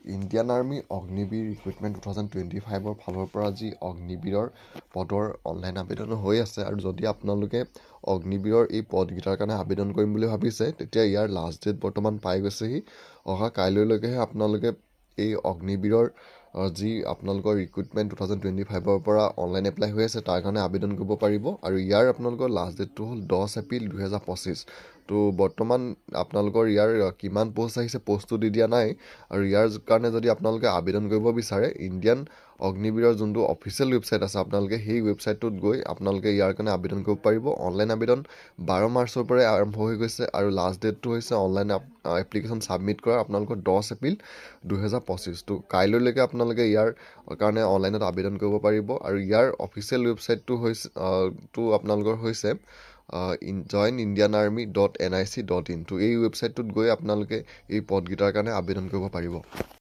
Indian army Agniveer recruitment 2025 ফালৰ পৰা যি অগ্নিবীৰৰ পদৰ অনলাইন আবেদন হৈ আছে আৰু যদি আপোনালোকে অগ্নিবীৰৰ এই পদকেইটাৰ কাৰণে আবেদন কৰিম বুলি ভাবিছে তেতিয়া ইয়াৰ লাষ্ট ডেট বৰ্তমান পাই গৈছেহি অহা কাইলৈলৈকেহে আপোনালোকে এই অগ্নিবীৰৰ যি আপোনালোকৰ ৰিক্ৰুইটমেণ্ট 2025 পৰা অনলাইন এপ্লাই হৈ আছে তাৰ কাৰণে আবেদন কৰিব পাৰিব আৰু ইয়াৰ আপোনালোকৰ লাষ্ট ডেটটো হ'ল 10 এপ্ৰিল 2025 তো বৰ্তমান আপোনালোকৰ ইয়াৰ কিমান পোষ্ট আহিছে পোষ্টটো দি দিয়া নাই আৰু ইয়াৰ কাৰণে যদি আপোনালোকে আবেদন কৰিব বিচাৰে ইণ্ডিয়ান অগ্নিবীৰৰ যোনটো অফিচিয়েল ৱেবছাইট আছে আপোনালোকে সেই ৱেবছাইটটোত গৈ আপোনালোকে ইয়াৰ কাৰণে আবেদন কৰিব পাৰিব অনলাইন আবেদন 12 মাৰ্চৰ পৰাই আৰম্ভ হৈ গৈছে আৰু লাষ্ট ডেটটো হৈছে অনলাইন এপ্লিকেশ্যন ছাবমিট কৰা আপোনালোকৰ 10 এপ্ৰিল 2025 তো কাইলৈলৈকে আপোনালোকে ইয়াৰ কাৰণে অনলাইনত আবেদন কৰিব পাৰিব আৰু ইয়াৰ অফিচিয়েল ৱেবছাইটটো হৈছে আপোনালোকৰ হৈছে joinindianarmy.nic.in তো এই ৱেবছাইটটোত গৈ আপোনালোকে এই পদকেইটাৰ কাৰণে আবেদন কৰিব পাৰিব